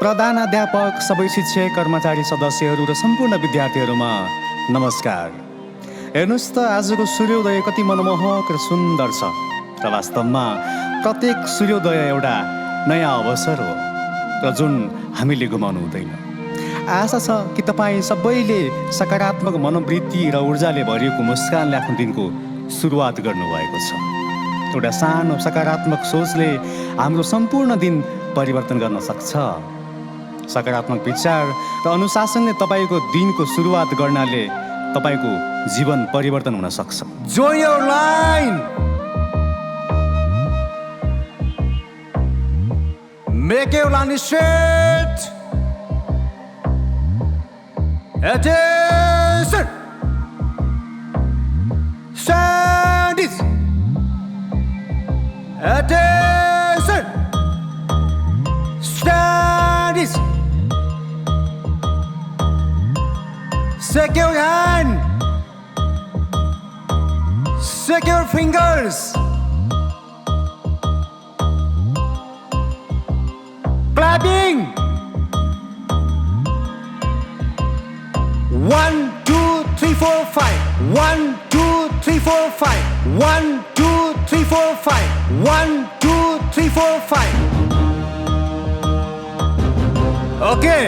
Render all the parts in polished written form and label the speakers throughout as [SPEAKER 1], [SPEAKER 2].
[SPEAKER 1] प्रधानाध्यापक, सबै शिक्षक, कर्मचारी, सदस्यहरू र सम्पूर्ण विद्यार्थीहरूमा नमस्कार। हेर्नुहोस् त आजको सूर्योदय कति मनमोहक र सुन्दर छ र वास्तवमा प्रत्येक सूर्योदय एउटा नयाँ अवसर हो र जुन हामीले गुमाउनु हुँदैन। आशा छ कि तपाईँ सबैले सकारात्मक मनोवृत्ति र ऊर्जाले भरिएको मुस्कानले आफ्नो दिनको सुरुवात गर्नुभएको छ। एउटा सानो सकारात्मक सोचले हाम्रो सम्पूर्ण दिन परिवर्तन गर्न सक्छ। सकारात्मक विचार र अनुशासनले तपाईँको दिनको सुरुवात गर्नाले तपाईँको जीवन परिवर्तन हुन सक्छ।
[SPEAKER 2] Join your line. Make your line straight. Attention. Stand it. Attention. Stand it. Shake your hand. Shake your fingers. Clapping. 1, 2, 3, 4, 5. 1, 2, 3, 4, 5. 1, 2, 3, 4, 5. 1, 2, 3, 4, 5. Okay.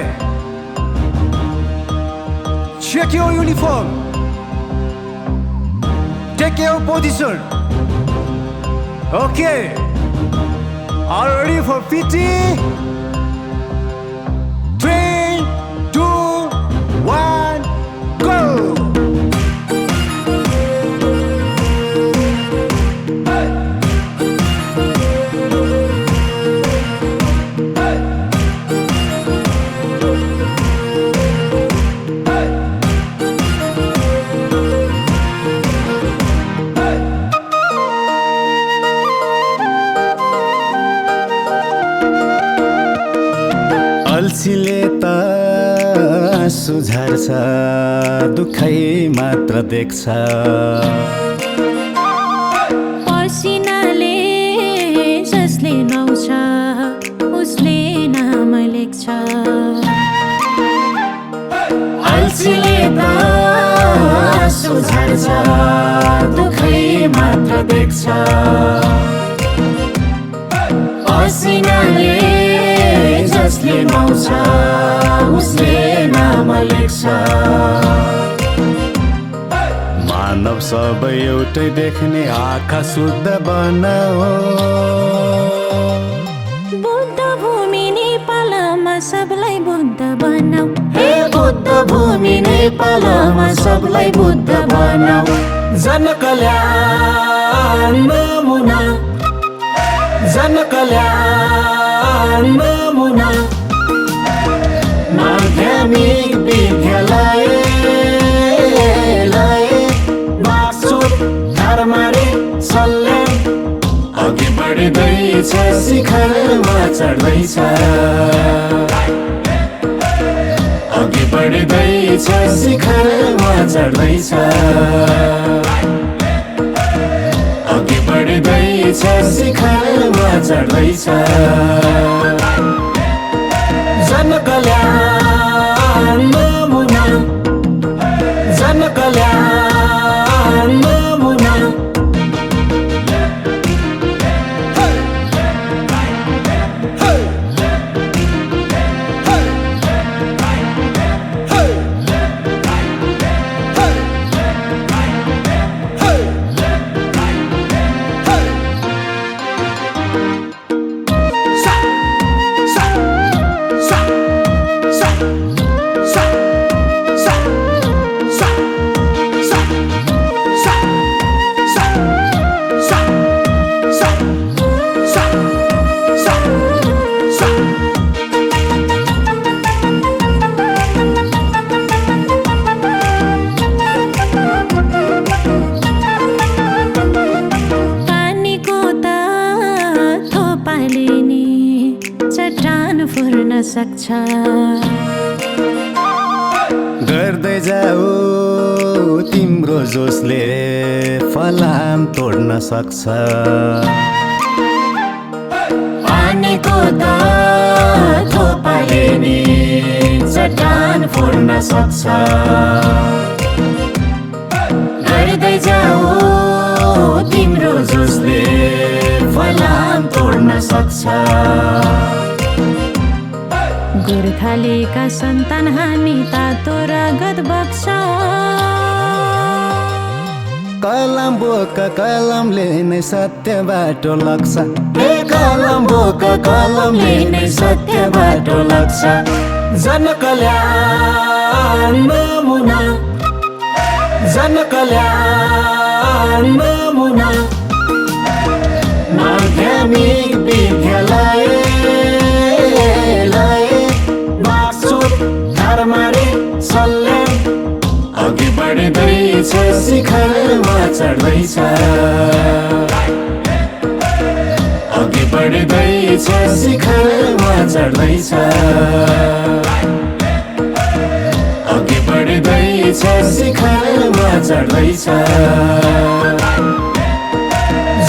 [SPEAKER 2] Check your uniform. Take your position. Okay. Are you ready for PT? 3, 2, 1, go!
[SPEAKER 1] अल्छीले त सुझार्छ, दुःखै मात्र देख्छ।
[SPEAKER 3] पसिनाले जसले नुहाउँछ उसले नाम लेख्छ।
[SPEAKER 1] अल्छीले त सुझार्छ, दुःखै मात्र देख्छ। पसिनाले जसले नुहाउँछ उसले नाम लेख्छ। मानव सबै एउटै देख्ने आँखा शुद्ध बनाऊ।
[SPEAKER 3] बुद्ध भूमि नेपालमा सबलाई बुद्ध बनाऊ।
[SPEAKER 1] हे बुद्ध भूमि नेपालमा सबलाई बुद्ध बनाऊ। जनकल्याण नमुना, जनकल्याण नमुना। माध्यमिक विद्यालय बागचोक धर्मारी सल्यान अघि बढ्दैछ, शिखरमा चढ्दैछ। अघि बढ्दैछ, शिखरमा चढ्दैछ। अघि बढ्दैछ, शिखरमा चढ्दैछ। जनकल्याण नमुना, जनकल्याण नमुना।
[SPEAKER 3] सक्छ।
[SPEAKER 1] गर्दै जाऊ तिम्रो जोसले फलाम तोड्न सक्छ। पानीको त थोपाले सक्छ गर्दै जाऊ तिम्रो जोसले फलाम तोड्न सक्छ
[SPEAKER 3] गोर्खालीका सन्तान हामी तातो रगत बग्छ
[SPEAKER 2] कलम बोक कलमले नै सत्य बाटो लाग्छ ए कलम बोक कलमले नै सत्य बाटो लाग्छ
[SPEAKER 1] जनकल्याण नमुना जनकल्याण नमुना माध्यमिक विद्यालय बागचोक धर्मारी सल्यान अघि बढ्दैछ शिखरमा चढ्दैछ अघि बढ्दैछ शिखरमा चढ्दैछ अघि बढ्दैछ शिखरमा चढ्दैछ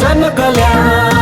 [SPEAKER 1] जनकल्याण